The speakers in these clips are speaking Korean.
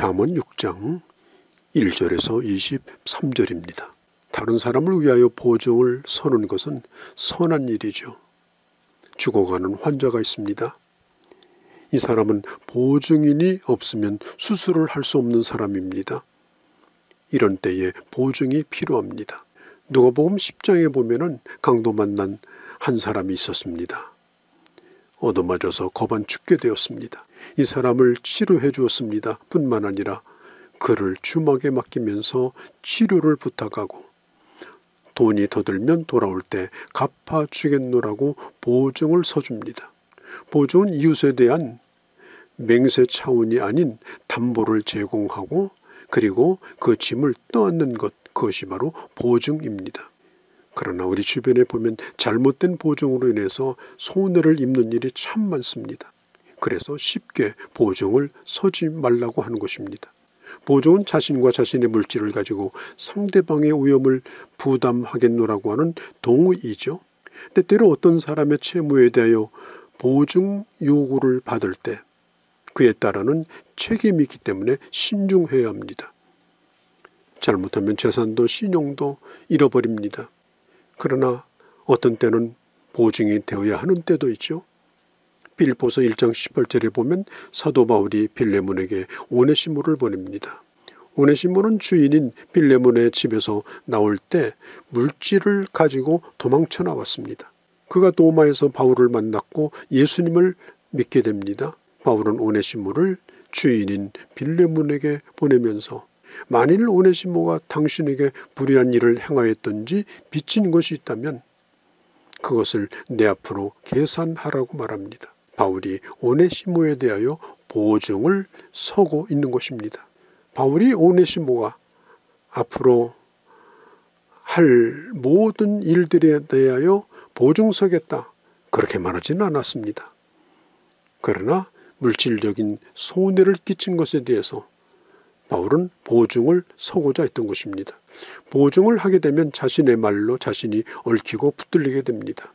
잠언 6장 1절에서 23절입니다. 다른 사람을 위하여 보증을 서는 것은 선한 일이죠. 죽어가는 환자가 있습니다. 이 사람은 보증인이 없으면 수술을 할 수 없는 사람입니다. 이런 때에 보증이 필요합니다. 누가복음 10장에 보면은 강도 만난 한 사람이 있었습니다. 얻어맞아서 거반 죽게 되었습니다. 이 사람을 치료해 주었습니다. 뿐만 아니라 그를 주막에 맡기면서 치료를 부탁하고 돈이 더 들면 돌아올 때 갚아주겠노라고 보증을 서줍니다. 보증은 이웃에 대한 맹세 차원이 아닌 담보를 제공하고 그리고 그 짐을 떠안는 것, 그것이 바로 보증입니다. 그러나 우리 주변에 보면 잘못된 보증으로 인해서 손해를 입는 일이 참 많습니다. 그래서 쉽게 보증을 서지 말라고 하는 것입니다. 보증은 자신과 자신의 물질을 가지고 상대방의 위험을 부담하겠노라고 하는 동의이죠. 때때로 어떤 사람의 채무에 대하여 보증 요구를 받을 때 그에 따르는 책임이 있기 때문에 신중해야 합니다. 잘못하면 재산도 신용도 잃어버립니다. 그러나 어떤 때는 보증이 되어야 하는 때도 있죠. 빌립보서 1장 18절에 보면 사도 바울이 빌레몬에게 오네시모를 보냅니다. 오네시모는 주인인 빌레몬의 집에서 나올 때 물질을 가지고 도망쳐 나왔습니다. 그가 도마에서 바울을 만났고 예수님을 믿게 됩니다. 바울은 오네시모를 주인인 빌레몬에게 보내면서 만일 오네시모가 당신에게 불의한 일을 행하였든지 빚진 것이 있다면 그것을 내 앞으로 계산하라고 말합니다. 바울이 오네시모에 대하여 보증을 서고 있는 것입니다. 바울이 오네시모가 앞으로 할 모든 일들에 대하여 보증 서겠다 그렇게 말하지는 않았습니다. 그러나 물질적인 손해를 끼친 것에 대해서 바울은 보증을 서고자 했던 것입니다. 보증을 하게 되면 자신의 말로 자신이 얽히고 붙들리게 됩니다.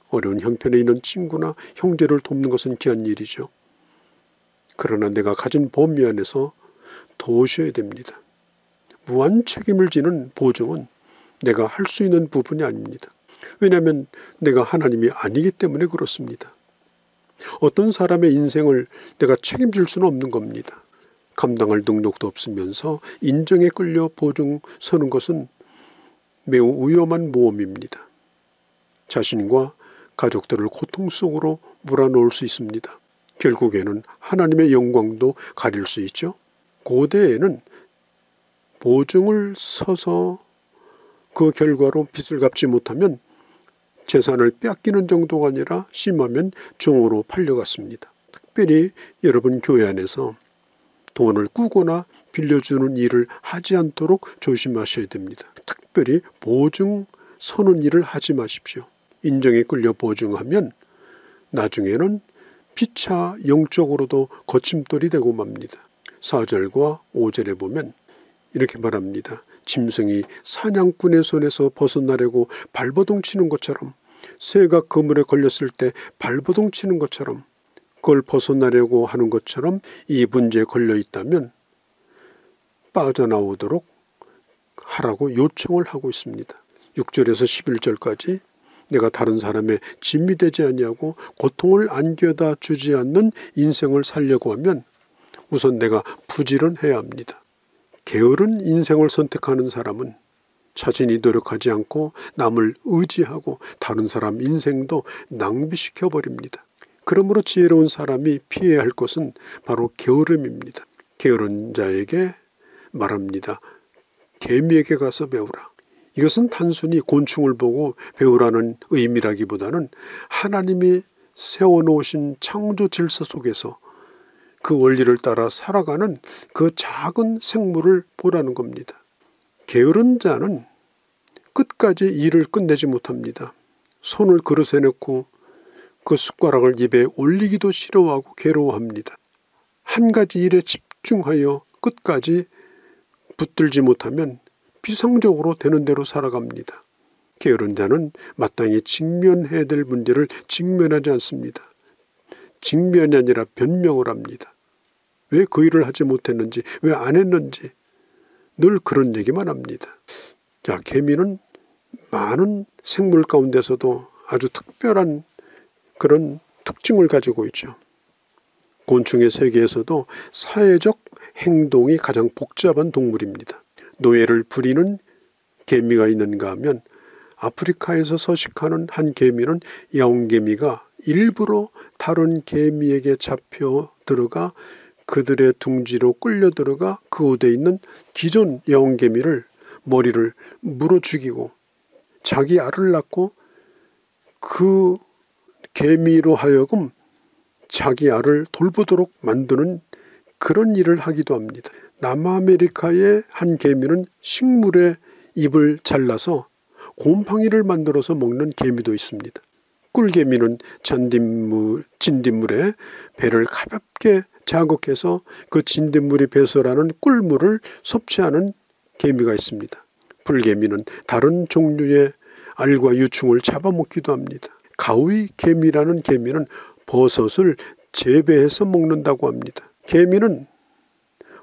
어려운 형편에 있는 친구나 형제를 돕는 것은 귀한 일이죠. 그러나 내가 가진 범위 안에서 도우셔야 됩니다. 무한 책임을 지는 보증은 내가 할 수 있는 부분이 아닙니다. 왜냐하면 내가 하나님이 아니기 때문에 그렇습니다. 어떤 사람의 인생을 내가 책임질 수는 없는 겁니다. 감당할 능력도 없으면서 인정에 끌려 보증 서는 것은 매우 위험한 모험입니다. 자신과 가족들을 고통 속으로 몰아넣을 수 있습니다. 결국에는 하나님의 영광도 가릴 수 있죠. 고대에는 보증을 서서 그 결과로 빚을 갚지 못하면 재산을 빼앗기는 정도가 아니라 심하면 종으로 팔려갔습니다. 특별히 여러분 교회 안에서 돈을 꾸거나 빌려주는 일을 하지 않도록 조심하셔야 됩니다. 특별히 보증 서는 일을 하지 마십시오. 인정에 끌려 보증하면 나중에는 피차 영적으로도 거침돌이 되고 맙니다. 4절과 5절에 보면 이렇게 말합니다. 짐승이 사냥꾼의 손에서 벗어나려고 발버둥 치는 것처럼 새가 그물에 걸렸을 때 발버둥 치는 것처럼 그걸 벗어나려고 하는 것처럼 이 문제에 걸려 있다면 빠져나오도록 하라고 요청을 하고 있습니다. 6절에서 11절까지 내가 다른 사람의 짐이 되지 아니하고 고통을 안겨다 주지 않는 인생을 살려고 하면 우선 내가 부지런해야 합니다. 게으른 인생을 선택하는 사람은 자신이 노력하지 않고 남을 의지하고 다른 사람 인생도 낭비시켜버립니다. 그러므로 지혜로운 사람이 피해야 할 것은 바로 게으름입니다. 게으른 자에게 말합니다. 개미에게 가서 배우라. 이것은 단순히 곤충을 보고 배우라는 의미라기보다는 하나님이 세워놓으신 창조 질서 속에서 그 원리를 따라 살아가는 그 작은 생물을 보라는 겁니다. 게으른 자는 끝까지 일을 끝내지 못합니다. 손을 그릇에 넣고 그 숟가락을 입에 올리기도 싫어하고 괴로워합니다. 한 가지 일에 집중하여 끝까지 붙들지 못하면 비상적으로 되는 대로 살아갑니다. 게으른 자는 마땅히 직면해야 될 문제를 직면하지 않습니다. 직면이 아니라 변명을 합니다. 왜 그 일을 하지 못했는지, 왜 안 했는지 늘 그런 얘기만 합니다. 자, 개미는 많은 생물 가운데서도 아주 특별한 그런 특징을 가지고 있죠. 곤충의 세계에서도 사회적 행동이 가장 복잡한 동물입니다. 노예를 부리는 개미가 있는가 하면 아프리카에서 서식하는 한 개미는 야옹개미가 일부러 다른 개미에게 잡혀 들어가 그들의 둥지로 끌려 들어가 그 옷에 있는 기존 야옹개미를 머리를 물어 죽이고 자기 알을 낳고 그 개미로 하여금 자기 알을 돌보도록 만드는 그런 일을 하기도 합니다. 남아메리카의 한 개미는 식물의 잎을 잘라서 곰팡이를 만들어서 먹는 개미도 있습니다. 꿀개미는 진딧물에 배를 가볍게 자극해서 그 진딧물이 배설하는 꿀물을 섭취하는 개미가 있습니다. 불개미는 다른 종류의 알과 유충을 잡아먹기도 합니다. 가위 개미라는 개미는 버섯을 재배해서 먹는다고 합니다. 개미는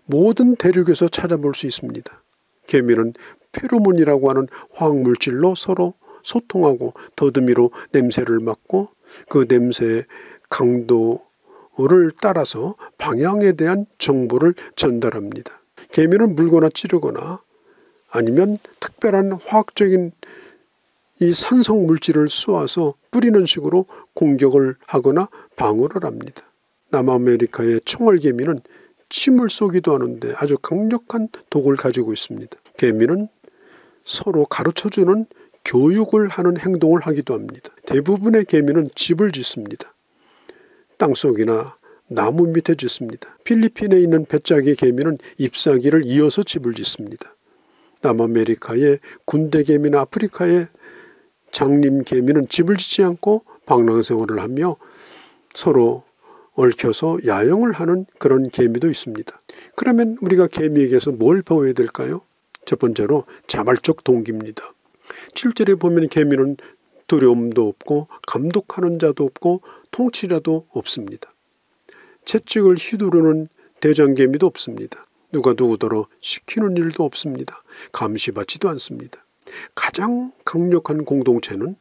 모든 대륙에서 찾아볼 수 있습니다. 개미는 페로몬이라고 하는 화학물질로 서로 소통하고 더듬이로 냄새를 맡고 그 냄새의 강도를 따라서 방향에 대한 정보를 전달합니다. 개미는 물거나 찌르거나 아니면 특별한 화학적인 이 산성 물질을 쏘아서 뿌리는 식으로 공격을 하거나 방어를 합니다. 남아메리카의 청얼개미는 침을 쏘기도 하는데 아주 강력한 독을 가지고 있습니다. 개미는 서로 가르쳐주는 교육을 하는 행동을 하기도 합니다. 대부분의 개미는 집을 짓습니다. 땅속이나 나무 밑에 짓습니다. 필리핀에 있는 배짜기 개미는 잎사귀를 이어서 집을 짓습니다. 남아메리카의 군대개미나 아프리카의 장림개미는 집을 짓지 않고 방랑생활을 하며 서로 얽혀서 야영을 하는 그런 개미도 있습니다. 그러면 우리가 개미에게서 뭘 배워야 될까요? 첫 번째로 자발적 동기입니다. 7절에 보면 개미는 두려움도 없고 감독하는 자도 없고 통치자도 없습니다. 채찍을 휘두르는 대장개미도 없습니다. 누가 누구더러 시키는 일도 없습니다. 감시받지도 않습니다. 가장 강력한 공동체는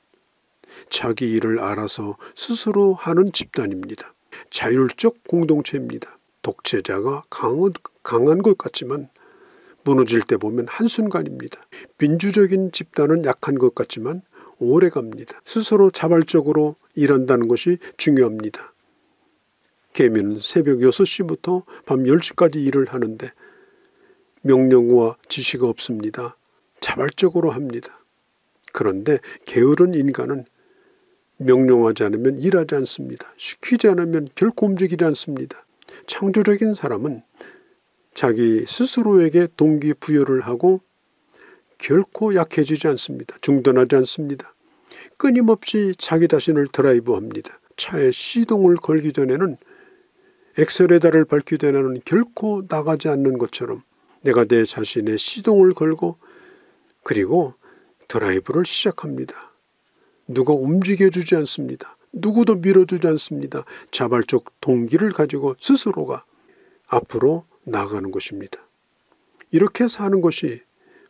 자기 일을 알아서 스스로 하는 집단입니다. 자율적 공동체입니다. 독재자가 강한 것 같지만 무너질 때 보면 한순간입니다. 민주적인 집단은 약한 것 같지만 오래갑니다. 스스로 자발적으로 일한다는 것이 중요합니다. 개미는 새벽 6시부터 밤 10시까지 일을 하는데 명령과 지시가 없습니다. 자발적으로 합니다. 그런데 게으른 인간은 명령하지 않으면 일하지 않습니다. 시키지 않으면 결코 움직이지 않습니다. 창조적인 사람은 자기 스스로에게 동기부여를 하고 결코 약해지지 않습니다. 중단하지 않습니다. 끊임없이 자기 자신을 드라이브합니다. 차에 시동을 걸기 전에는 엑셀레다를 밟기 전에는 결코 나가지 않는 것처럼 내가 내 자신의 시동을 걸고 그리고 드라이브를 시작합니다. 누가 움직여주지 않습니다. 누구도 밀어주지 않습니다. 자발적 동기를 가지고 스스로가 앞으로 나아가는 것입니다. 이렇게 사는 것이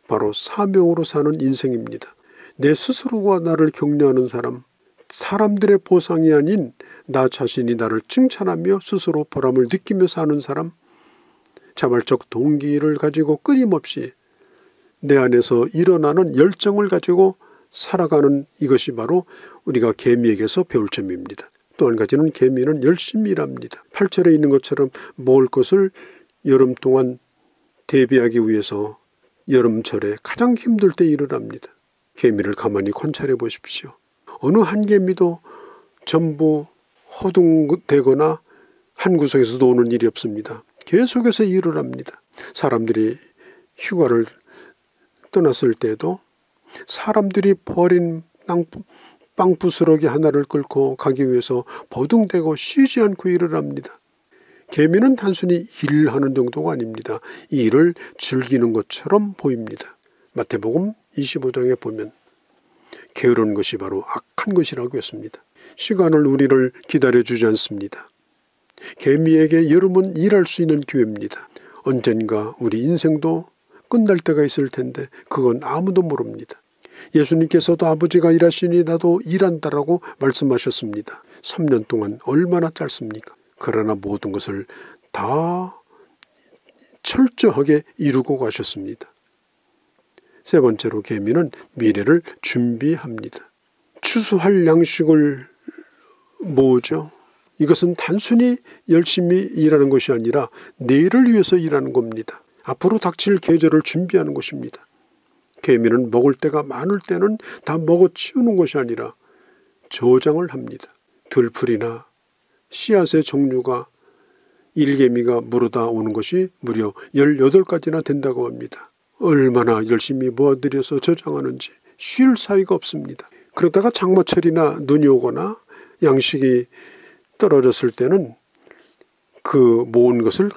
바로 사명으로 사는 인생입니다. 내 스스로가 나를 격려하는 사람, 사람들의 보상이 아닌 나 자신이 나를 칭찬하며 스스로 보람을 느끼며 사는 사람, 자발적 동기를 가지고 끊임없이 내 안에서 일어나는 열정을 가지고 살아가는 이것이 바로 우리가 개미에게서 배울 점입니다. 또 한 가지는 개미는 열심히 일합니다. 8절에 있는 것처럼 먹을 것을 여름 동안 대비하기 위해서 여름철에 가장 힘들 때 일을 합니다. 개미를 가만히 관찰해 보십시오. 어느 한 개미도 전부 허둥대거나 한 구석에서 노는 일이 없습니다. 계속해서 일을 합니다. 사람들이 휴가를 떠났을 때도 사람들이 버린 빵부스러기 하나를 끌고 가기 위해서 버둥대고 쉬지 않고 일을 합니다. 개미는 단순히 일하는 정도가 아닙니다. 이 일을 즐기는 것처럼 보입니다. 마태복음 25장에 보면 게으른 것이 바로 악한 것이라고 했습니다. 시간을 우리를 기다려주지 않습니다. 개미에게 여름은 일할 수 있는 기회입니다. 언젠가 우리 인생도 끝날 때가 있을 텐데 그건 아무도 모릅니다. 예수님께서도 아버지가 일하시니 나도 일한다라고 말씀하셨습니다. 3년 동안 얼마나 짧습니까? 그러나 모든 것을 다 철저하게 이루고 가셨습니다. 세 번째로 개미는 미래를 준비합니다. 추수할 양식을 모으죠. 이것은 단순히 열심히 일하는 것이 아니라 내일을 위해서 일하는 겁니다. 앞으로 닥칠 계절을 준비하는 것입니다. 개미는 먹을 때가 많을 때는 다 먹어치우는 것이 아니라 저장을 합니다. 들풀이나 씨앗의 종류가 일개미가 물어다 오는 것이 무려 18가지나 된다고 합니다. 얼마나 열심히 모아들여서 저장하는지 쉴 사이가 없습니다. 그러다가 장마철이나 눈이 오거나 양식이 떨어졌을 때는 그 모은 것을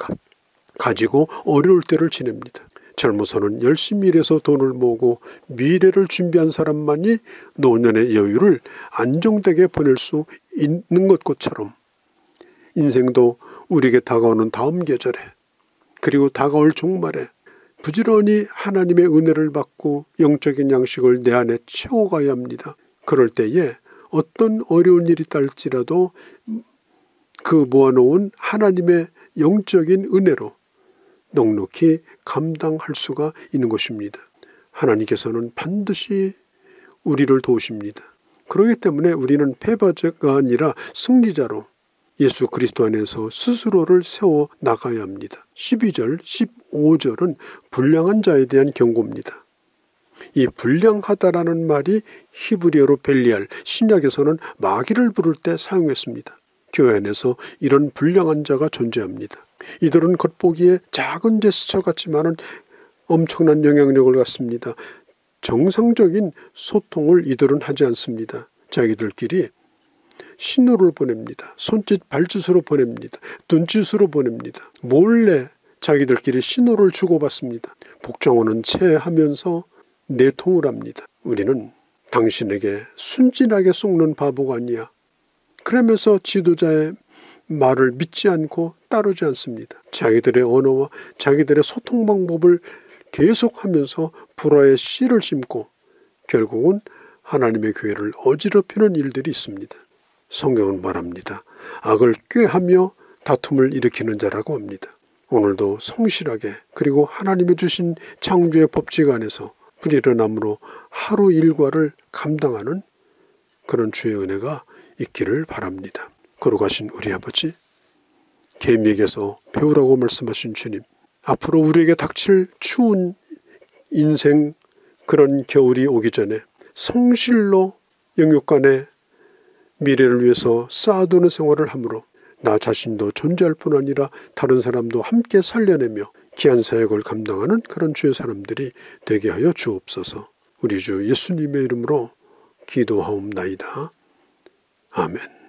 가지고 어려울 때를 지냅니다. 젊어서는 열심히 일해서 돈을 모으고 미래를 준비한 사람만이 노년의 여유를 안정되게 보낼 수 있는 것처럼 인생도 우리에게 다가오는 다음 계절에 그리고 다가올 종말에 부지런히 하나님의 은혜를 받고 영적인 양식을 내 안에 채워가야 합니다. 그럴 때에 어떤 어려운 일이 딸지라도 그 모아놓은 하나님의 영적인 은혜로 넉넉히 감당할 수가 있는 것입니다. 하나님께서는 반드시 우리를 도우십니다. 그렇기 때문에 우리는 패배자가 아니라 승리자로 예수 그리스도 안에서 스스로를 세워 나가야 합니다. 12절, 15절은 불량한 자에 대한 경고입니다. 이 불량하다라는 말이 히브리어로 벨리알, 신약에서는 마귀를 부를 때 사용했습니다. 교회 안에서 이런 불량한 자가 존재합니다. 이들은 겉보기에 작은 제스처 같지만은 엄청난 영향력을 갖습니다. 정상적인 소통을 이들은 하지 않습니다. 자기들끼리 신호를 보냅니다. 손짓 발짓으로 보냅니다. 눈짓으로 보냅니다. 몰래 자기들끼리 신호를 주고받습니다. 복종하는 채 하면서 내통을 합니다. 우리는 당신에게 순진하게 속는 바보가 아니야. 그러면서 지도자의 말을 믿지 않고 따르지 않습니다. 자기들의 언어와 자기들의 소통 방법을 계속하면서 불화의 씨를 심고 결국은 하나님의 교회를 어지럽히는 일들이 있습니다. 성경은 말합니다. 악을 꾀하며 다툼을 일으키는 자라고 합니다. 오늘도 성실하게 그리고 하나님이 주신 창조의 법칙 안에서 부지런함으로 하루 일과를 감당하는 그런 주의 은혜가 있기를 바랍니다. 걸어가신 우리 아버지, 개미에게서 배우라고 말씀하신 주님, 앞으로 우리에게 닥칠 추운 인생 그런 겨울이 오기 전에 성실로 영육간의 미래를 위해서 쌓아두는 생활을 함으로 나 자신도 존재할 뿐 아니라 다른 사람도 함께 살려내며 귀한 사역을 감당하는 그런 주의 사람들이 되게 하여 주옵소서. 우리 주 예수님의 이름으로 기도하옵나이다. 아멘.